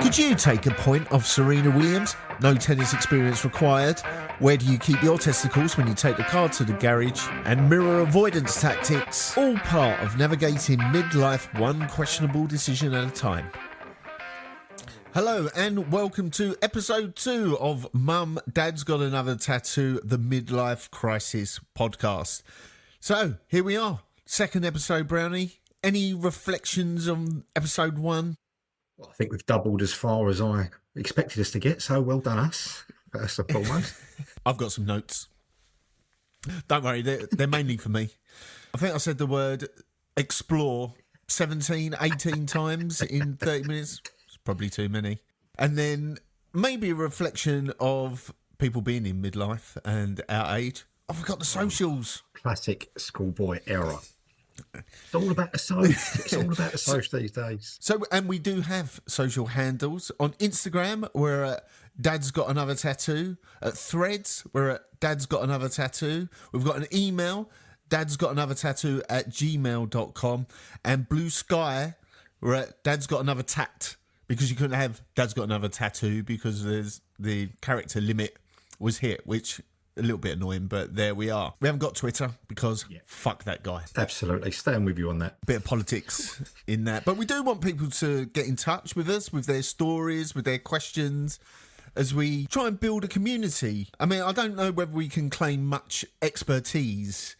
Could you take a point off Serena Williams? No tennis experience required. Where do you keep your testicles when you take the car to the garage? And mirror avoidance tactics. All part of navigating midlife one questionable decision at a time. Hello and welcome to episode 2 of Mum, Dad's Got Another Tattoo, the Midlife Crisis podcast. So, here we are. Second episode, Brownie. Any reflections on episode 1? Well, I think we've doubled as far as I expected us to get, so well done us, first and foremost. I've got some notes. Don't worry, they're mainly for me. I think I said the word explore 17, 18 times in 30 minutes. It's probably too many. And then maybe a reflection of people being in midlife and our age. I forgot the socials. Classic schoolboy error. It's all about the social. It's all about the social these days. So, and we do have social handles. On Instagram, we're at Dad's Got Another Tattoo. At Threads, we're at Dad's Got Another Tattoo. We've got an email, dadsgotanothertattoo@gmail.com. And Blue Sky, we're at Dad's Got Another Tat, because you couldn't have Dad's Got Another Tattoo because there's the character limit was hit, which a little bit annoying, but there we are. We haven't got Twitter because fuck that guy. Absolutely. Stand with you on that. Bit of politics in that. But we do want people to get in touch with us, with their stories, with their questions, as we try and build a community. I mean, I don't know whether we can claim much expertise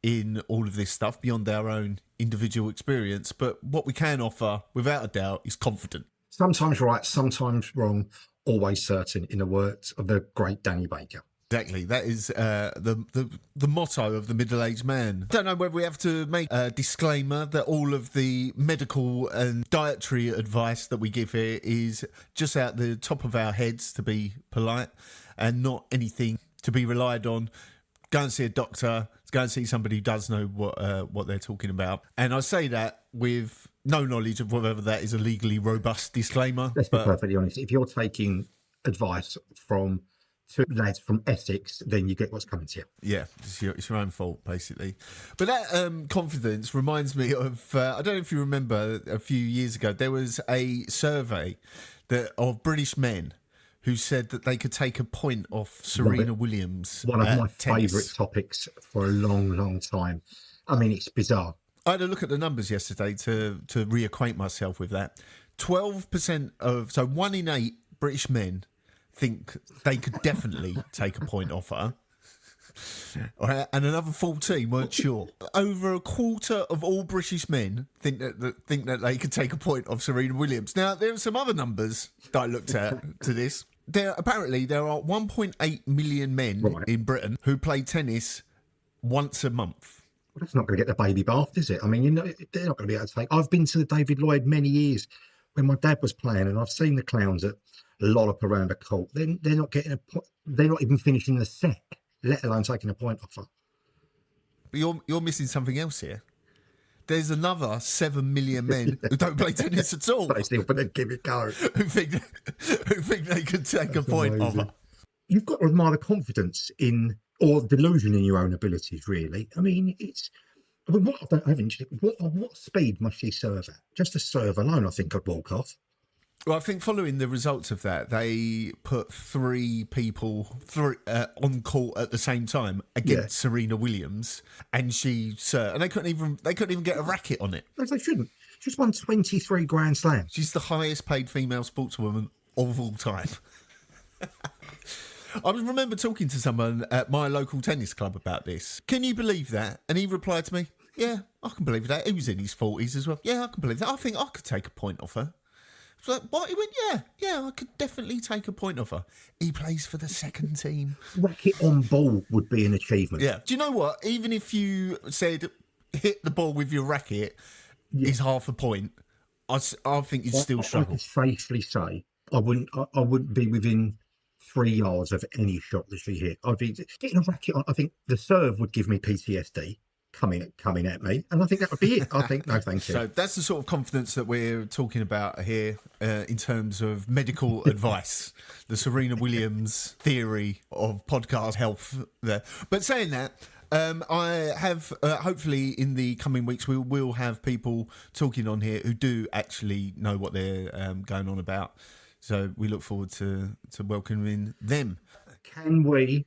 in all of this stuff beyond our own individual experience, but what we can offer, without a doubt, is confident. Sometimes right, sometimes wrong, always certain, in the words of the great Danny Baker. Exactly. That is the motto of the middle-aged man. Don't know whether we have to make a disclaimer that all of the medical and dietary advice that we give here is just out the top of our heads, to be polite, and not anything to be relied on. Go and see a doctor. Go and see somebody who does know what they're talking about. And I say that with no knowledge of whether that is a legally robust disclaimer. Let's be perfectly honest. If you're taking advice from two lads from Essex, then you get what's coming to you. Yeah, it's your own fault, basically. But that confidence reminds me of, I don't know if you remember, a few years ago, there was a survey of British men who said that they could take a point off Serena Williams. One of my tennis. favourite topics for a long, long time. I mean, it's bizarre. I had a look at the numbers yesterday to reacquaint myself with that. 12% of, so 1 in 8 British men think they could definitely take a point off her. And another 14 weren't sure. Over a quarter of all British men think that they could take a point off Serena Williams. Now, there are some other numbers that I looked at to this. Apparently, there are 1.8 million men in Britain who play tennis once a month. Well, that's not going to get the baby bath, is it? I mean, they're not going to be able to take. I've been to the David Lloyd many years when my dad was playing, and I've seen the clowns that lollop around the court. They're not getting a point. They're not even finishing the set, let alone taking a point off her. But you're missing something else here. There's another 7 million men who don't play tennis at all. But still, but they give it go. who think they could take a point off her. You've got to admire the confidence in, or delusion in your own abilities, really. I mean, what speed must she serve at? Just to serve alone, I think I'd walk off. Well, I think following the results of that, they put 3 people on court at the same time against Serena Williams, and and they couldn't even get a racket on it. No, they shouldn't. She's won 23 Grand Slams. She's the highest paid female sportswoman of all time. I remember talking to someone at my local tennis club about this. Can you believe that? And he replied to me, "Yeah, I can believe that." He was in his 40s as well. "Yeah, I can believe that. I think I could take a point off her." So what? He went, yeah, I could definitely take a point off her. He plays for the second team. Racket on ball would be an achievement. Yeah. Do you know what? Even if you said hit the ball with your racket is half a point, I think you'd still struggle. I can safely say I wouldn't be within 3 yards of any shot that she hit. I'd be getting a racket on. I think the serve would give me PTSD. Coming at me, and I think that would be it. I think no, thank you. So that's the sort of confidence that we're talking about here in terms of medical advice, the Serena Williams theory of podcast health there. But saying that, I have, hopefully in the coming weeks, we will have people talking on here who do actually know what they're going on about. So we look forward to welcoming them. Can we?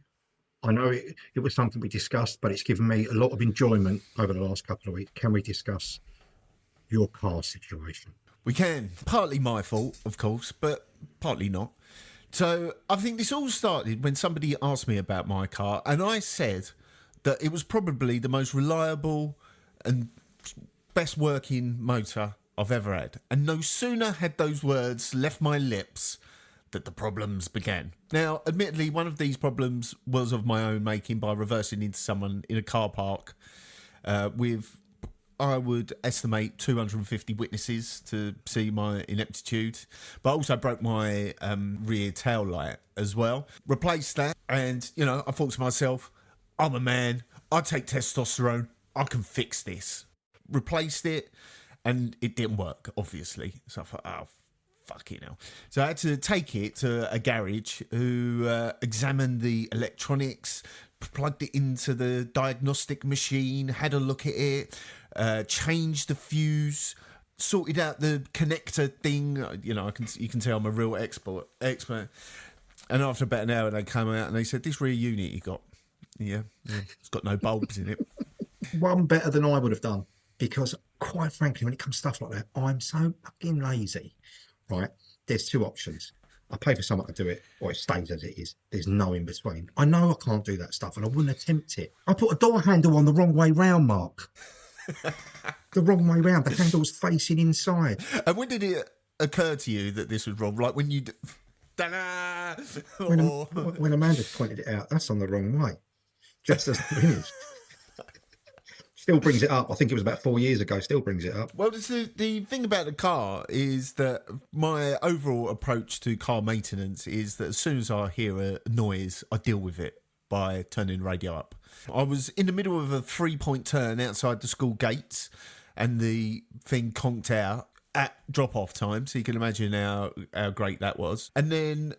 I know it was something we discussed, but it's given me a lot of enjoyment over the last couple of weeks. Can we discuss your car situation? We can. Partly my fault, of course, but partly not. So I think this all started when somebody asked me about my car, and I said that it was probably the most reliable and best working motor I've ever had. And no sooner had those words left my lips that the problems began. Now, admittedly, one of these problems was of my own making by reversing into someone in a car park with, I would estimate, 250 witnesses to see my ineptitude. But I also broke my rear tail light as well. Replaced that, and, you know, I thought to myself, I'm a man, I take testosterone, I can fix this. Replaced it, and it didn't work, obviously. So I thought, oh, fucking hell. So I had to take it to a garage who examined the electronics, plugged it into the diagnostic machine, had a look at it, changed the fuse, sorted out the connector thing. You know, you can tell I'm a real expert. And after about an hour, they came out and they said, this rear unit you got, yeah, it's got no bulbs in it. One better than I would have done, because quite frankly, when it comes to stuff like that, I'm so fucking lazy. Right, there's two options. I pay for someone to do it, or it stays as it is. There's no in between. I know I can't do that stuff, and I wouldn't attempt it. I put a door handle on the wrong way round, Mark. The wrong way round. The handle's facing inside. And when did it occur to you that this was wrong? Like when you... When Amanda pointed it out, that's on the wrong way. Just as finished. Still brings it up. I think it was about 4 years ago. Still brings it up. Well, the thing about the car is that my overall approach to car maintenance is that as soon as I hear a noise, I deal with it by turning the radio up. I was in the middle of a 3-point turn outside the school gates, and the thing conked out at drop-off time, so you can imagine how great that was. And then,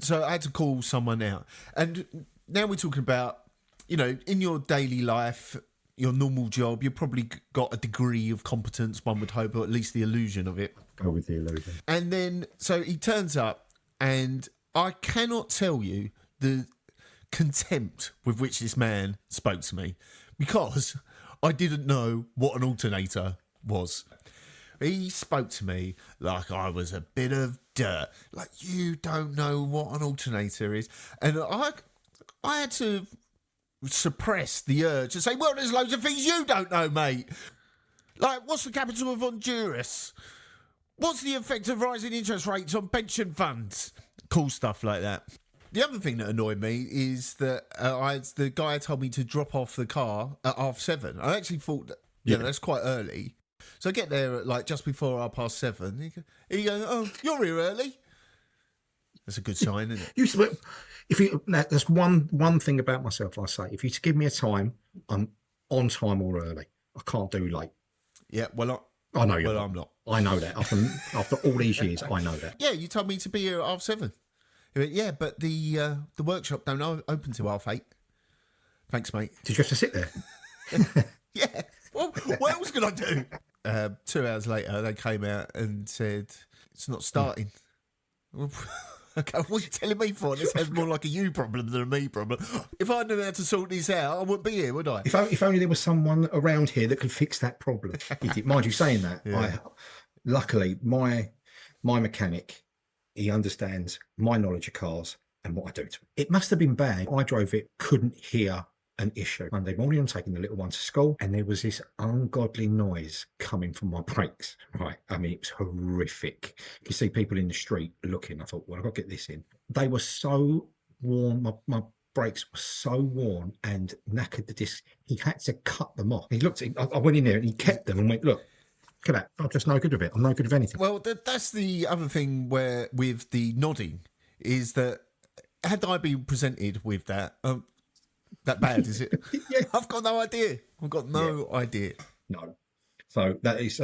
so I had to call someone out. And now we're talking about, you know, in your daily life, your normal job, you've probably got a degree of competence, one would hope, or at least the illusion of it. Go with the illusion. And then, so he turns up, and I cannot tell you the contempt with which this man spoke to me, because I didn't know what an alternator was. He spoke to me like I was a bit of dirt, like, you don't know what an alternator is. And I had to suppress the urge to say, well, there's loads of things you don't know, mate. Like, what's the capital of Honduras? What's the effect of rising interest rates on pension funds? Cool stuff like that. The other thing that annoyed me is that the guy told me to drop off the car at 7:30. I actually thought, you know, that's quite early. So I get there at like just before 7:30. He goes, oh, you're here early. That's a good sign, isn't it? That's one thing about myself. I say, if you give me a time, I'm on time or early. I can't do late. Yeah, well, I know you. Well, I'm not. I know that. After all these years, I know that. Yeah, you told me to be here at 7:30. He went, yeah, but the workshop don't open till 8:30. Thanks, mate. Did you have to sit there? Yeah. Well, what else could I do? 2 hours later, they came out and said, it's not starting. Okay, what are you telling me for? This sounds more like a you problem than a me problem. If I knew how to sort this out, I wouldn't be here, would I? If only there was someone around here that could fix that problem. Mind you saying that, Yeah. Luckily, my mechanic, he understands my knowledge of cars and what I do to it. It must have been bad. I drove it, couldn't hear an issue. Monday morning, I'm taking the little one to school, and there was this ungodly noise coming from my brakes. Right, I mean, it was horrific. You see people in the street looking. I thought, well, I've got to get this in. They were so worn. My brakes were so worn and knackered the disc. He had to cut them off. He looked. I went in there and he kept them and went, look at that. I'm just no good of it. I'm no good of anything. Well, that's the other thing where with the nodding is that had I been presented with that. That bad, is it? Yeah. I've got no idea. I've got no idea. No. So that is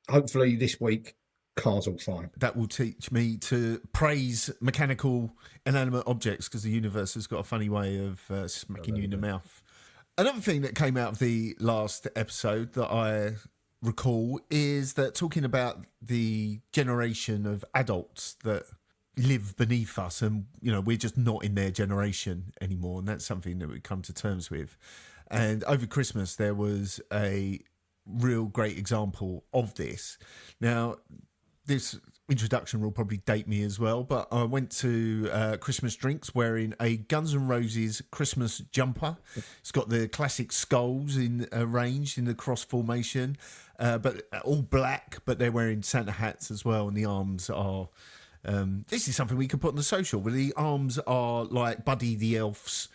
hopefully this week, cars all fine. That will teach me to praise mechanical inanimate objects, because the universe has got a funny way of smacking you in the mouth. Another thing that came out of the last episode that I recall is that talking about the generation of adults that live beneath us, and we're just not in their generation anymore, and that's something that we come to terms with. And over Christmas there was a real great example of this. Now, this introduction will probably date me as well, but I went to Christmas drinks wearing a Guns N' Roses Christmas jumper. It's got the classic skulls arranged in the cross formation, but all black, but they're wearing Santa hats as well, and the arms are... this is something we could put on the social, where the arms are like Buddy the Elf's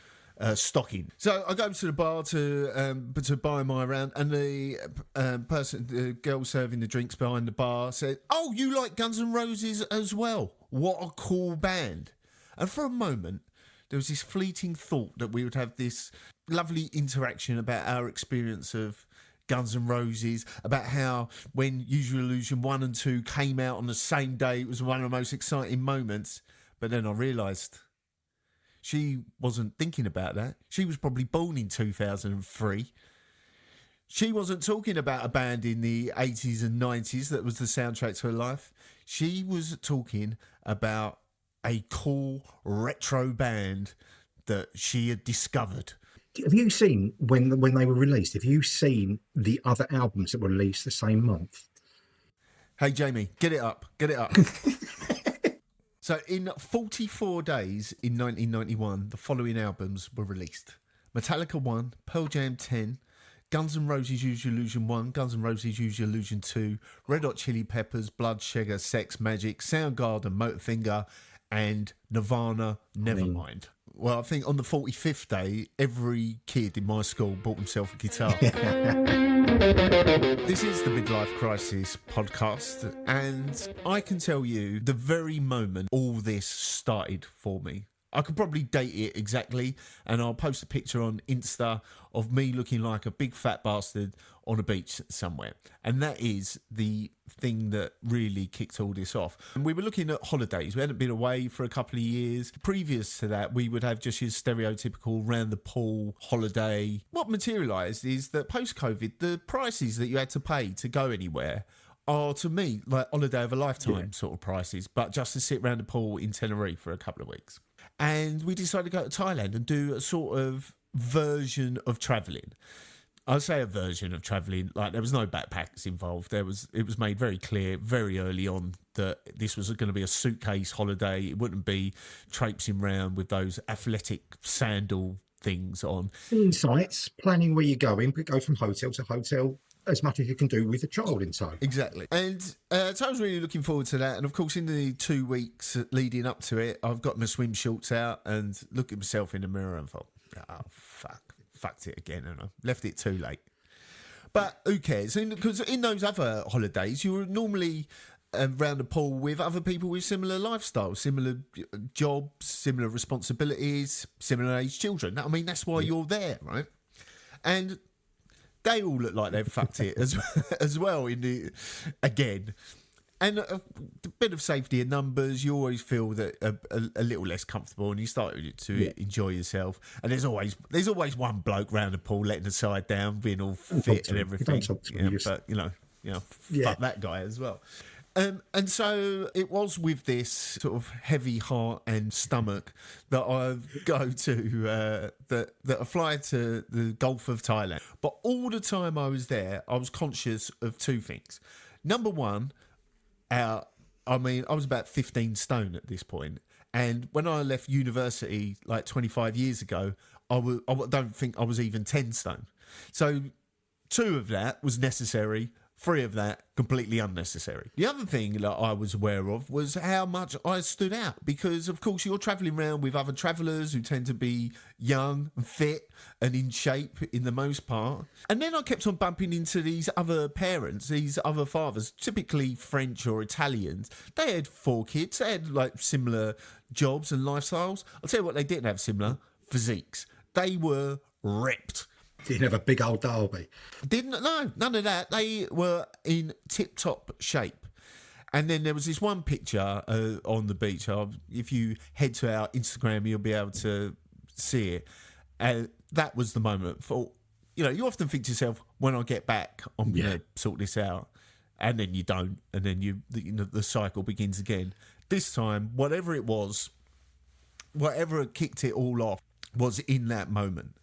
stocking. So I go to the bar to buy my round, and the girl serving the drinks behind the bar said, "Oh, you like Guns N' Roses as well? What a cool band!" And for a moment, there was this fleeting thought that we would have this lovely interaction about our experience of Guns N' Roses, about how when Use Your Illusion 1 and 2 came out on the same day, it was one of the most exciting moments. But then I realised she wasn't thinking about that. She was probably born in 2003. She wasn't talking about a band in the 80s and 90s that was the soundtrack to her life. She was talking about a cool retro band that she had discovered. Have you seen, when they were released, have you seen the other albums that were released the same month? Hey, Jamie, get it up. Get it up. So in 44 days in 1991, the following albums were released: Metallica 1, Pearl Jam 10, Guns N' Roses Use Your Illusion 1, Guns N' Roses Use Your Illusion 2, Red Hot Chili Peppers, Blood Sugar, Sex Magic, Soundgarden, Motorfinger, and Nirvana, Nevermind. Well, I think on the 45th day, every kid in my school bought himself a guitar. This is the Midlife Crisis podcast, and I can tell you the very moment all this started for me. I could probably date it exactly, and I'll post a picture on Insta of me looking like a big fat bastard on a beach somewhere. And that is the thing that really kicked all this off. And we were looking at holidays. We hadn't been away for a couple of years. Previous to that, we would have just your stereotypical round the pool holiday. What materialised is that post-COVID, the prices that you had to pay to go anywhere are, to me, like holiday of a lifetime sort of prices, but just to sit round the pool in Tenerife for a couple of weeks. And we decided to go to Thailand and do a sort of version of travelling. I say a version of travelling, like there was no backpacks involved. It was made very clear very early on that this was going to be a suitcase holiday. It wouldn't be traipsing around with those athletic sandal things on. Insights, planning where you're going, but go from hotel to hotel as much as you can do with a child in tow. Exactly. And so I was really looking forward to that. And of course, in the 2 weeks leading up to it, I've got my swim shorts out and looked at myself in the mirror and thought, oh, fucked it again. And I left it too late. But who cares? Because in those other holidays, you were normally around the pool with other people with similar lifestyles, similar jobs, similar responsibilities, similar age children. I mean, that's why you're there, right? And they all look like they've fucked it as well again. And a bit of safety in numbers, you always feel that a little less comfortable, and you start to enjoy yourself. And there's always one bloke round the pool letting the side down, being all fit and everything. But fuck that guy as well. And so it was with this sort of heavy heart and stomach that I go to, that I fly to the Gulf of Thailand. But all the time I was there, I was conscious of two things. Number one, I was about 15 stone at this point. And when I left university like 25 years ago, I don't think I was even 10 stone. So 2 of that was necessary. 3 of that completely unnecessary. The other thing that I was aware of was how much I stood out, because of course you're travelling around with other travellers who tend to be young and fit and in shape in the most part. And then I kept on bumping into these other parents, these other fathers, typically French or Italians. They had 4 kids. They had like similar jobs and lifestyles. I'll tell you what they didn't have similar: physiques. They were ripped. Didn't have a big old derby. No, none of that. They were in tip-top shape. And then there was this one picture on the beach. If you head to our Instagram, you'll be able to see it. And that was the moment. You often think to yourself, when I get back, I'm going to sort this out. And then you don't. And then the cycle begins again. This time, whatever it was, whatever had kicked it all off was in that moment.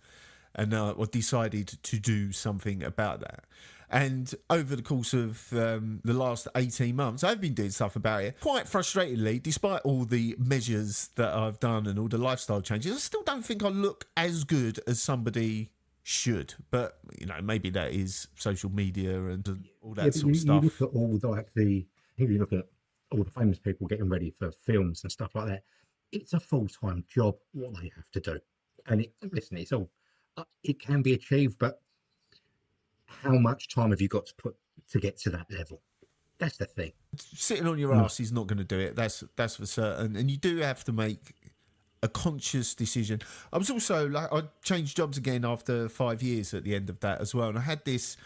And I decided to do something about that. And over the course of the last 18 months, I've been doing stuff about it. Quite frustratedly, despite all the measures that I've done and all the lifestyle changes, I still don't think I look as good as somebody should. But, you know, maybe that is social media and all that sort of stuff. You look at all you look at all the famous people getting ready for films and stuff like that. It's a full-time job, what they have to do. And it's all, it can be achieved, but how much time have you got to put to get to that level? That's the thing. Sitting on your ass is not going to do it. That's for certain. And you do have to make a conscious decision. I was also I changed jobs again after 5 years at the end of that as well. And I had this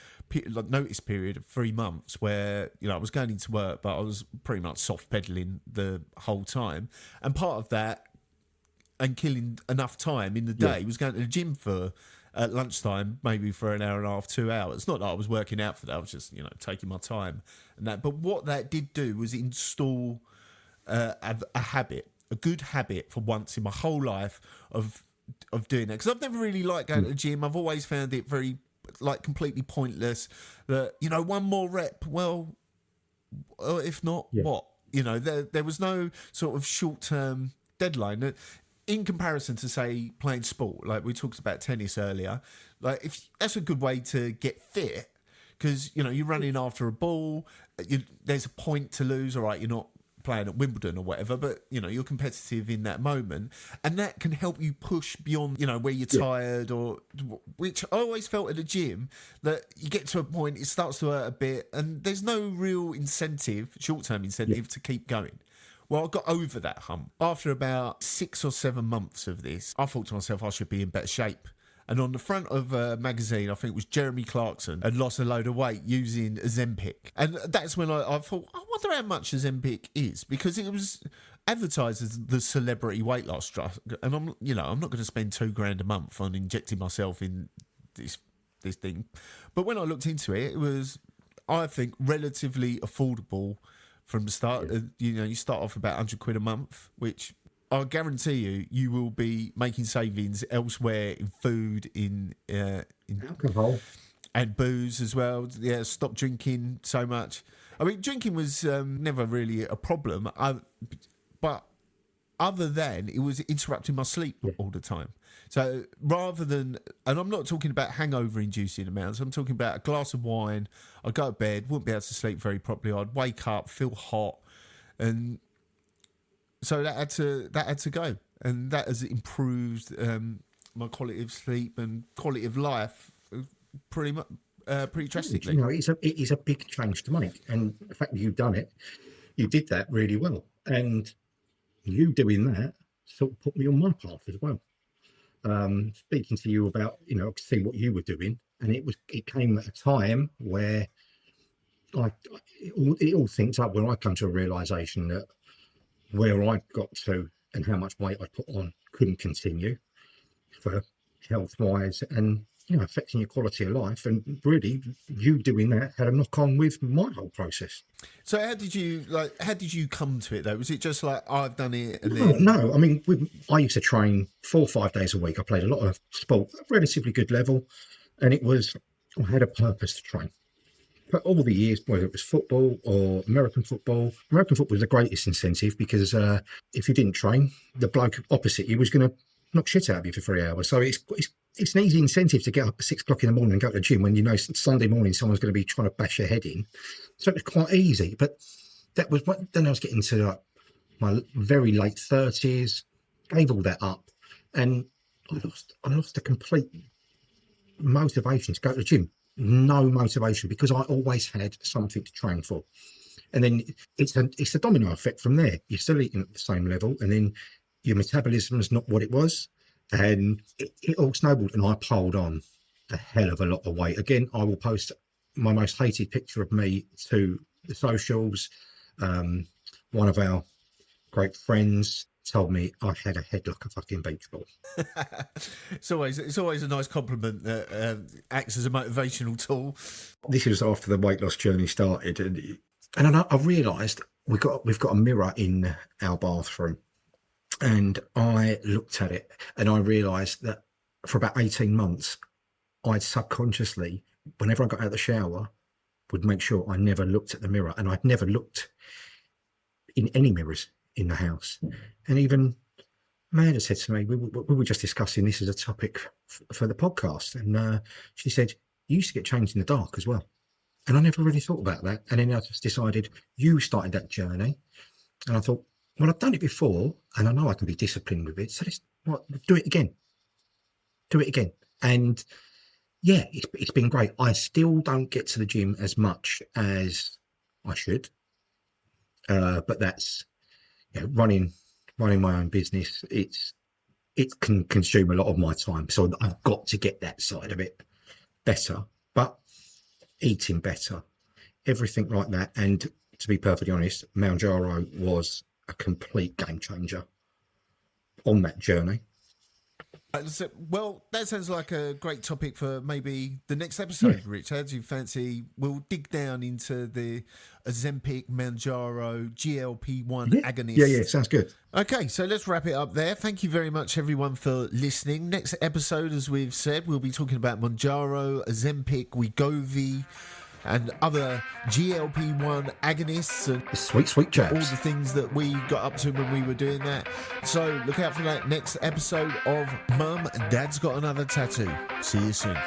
notice period of 3 months where, you know, I was going into work, but I was pretty much soft pedaling the whole time. And part of that, and killing enough time in the day, was going to the gym for at lunchtime, maybe for an hour and a half, 2 hours. Not that I was working out for that. I was just, you know, taking my time and that. But what that did do was install a habit, a good habit for once in my whole life of doing that. Because I've never really liked going to the gym. I've always found it very, like, completely pointless. That, you know, one more rep, well, if not, what? You know, there was no sort of short-term deadline. In comparison to, say, playing sport, like we talked about tennis earlier, like if that's a good way to get fit, because, you know, you're running after a ball, there's a point to lose. All right, you're not playing at Wimbledon or whatever, but, you know, you're competitive in that moment, and that can help you push beyond, you know, where you're tired, or which I always felt at the gym, that you get to a point, it starts to hurt a bit, and there's no real incentive, short-term incentive, to keep going. Well, I got over that hump. After about 6 or 7 months of this, I thought to myself I should be in better shape. And on the front of a magazine, I think it was Jeremy Clarkson, had lost a load of weight using Ozempic. And that's when I thought, I wonder how much Ozempic is, because it was advertised as the celebrity weight loss drug. And I'm not going to spend $2,000 a month on injecting myself in this thing. But when I looked into it, it was, I think, relatively affordable. From the start, you know, you start off about £100 a month, which I guarantee you will be making savings elsewhere in food, in alcohol, and booze as well. Yeah, stop drinking so much. I mean, drinking was never really a problem, but other than it was interrupting my sleep all the time. So rather than, and I'm not talking about hangover-inducing amounts, I'm talking about a glass of wine, I'd go to bed, wouldn't be able to sleep very properly, I'd wake up, feel hot, and so that had to go, and that has improved my quality of sleep and quality of life pretty drastically. You know, it is a big change to make, and the fact that you've done it, you did that really well, and you doing that sort of put me on my path as well. Speaking to you about, you know, seeing what you were doing, and it came at a time where it all syncs up, where I come to a realization that where I got to and how much weight I put on couldn't continue for health wise, and, you know, affecting your quality of life. And really, you doing that had a knock on with my whole process. So how did you come to it though? Was it just like, I've done it and then... No, I mean, I used to train 4 or 5 days a week. I played a lot of sport at a relatively good level, and I had a purpose to train. But all the years, whether it was football or American football was the greatest incentive, because if you didn't train, the bloke opposite you was going to knock shit out of you for 3 hours. So it's an easy incentive to get up at 6 o'clock in the morning and go to the gym when you know Sunday morning someone's going to be trying to bash your head in. So it was quite easy. But that was what, then I was getting to like my very late 30s, gave all that up, and I lost the complete motivation to go to the gym. No motivation, because I always had something to train for. And then it's a domino effect from there. You're still eating at the same level, and then your metabolism is not what it was, and it all snowballed, and I piled on a hell of a lot of weight. Again, I will post my most hated picture of me to the socials. One of our great friends told me I had a head like a fucking beach ball. It's always a nice compliment that acts as a motivational tool. This was after the weight loss journey started, and I realised we've got a mirror in our bathroom, and I looked at it and I realised that for about 18 months, I'd subconsciously, whenever I got out of the shower, would make sure I never looked at the mirror, and I'd never looked in any mirrors in the house. And even Amanda said to me, we were just discussing this as a topic for the podcast, and she said, you used to get changed in the dark as well. And I never really thought about that. And then I just decided, you started that journey. And I thought, well, I've done it before, and I know I can be disciplined with it. So let's do it again. Do it again. And yeah, it's been great. I still don't get to the gym as much as I should. But that's, you know, running my own business. It can consume a lot of my time. So I've got to get that side of it better. But eating better, everything like that. And to be perfectly honest, Manjaro was a complete game changer on that journey. Well, that sounds like a great topic for maybe the next episode, Rich. How do you fancy? We'll dig down into the Ozempic, Manjaro, GLP-1 agonist. Yeah, sounds good. Okay, so let's wrap it up there. Thank you very much, everyone, for listening. Next episode, as we've said, we'll be talking about Manjaro, Ozempic, Wegovy, and other GLP-1 agonists and sweet jabs. All the things that we got up to when we were doing that. So look out for that next episode of Mum and Dad's Got Another Tattoo. See you soon.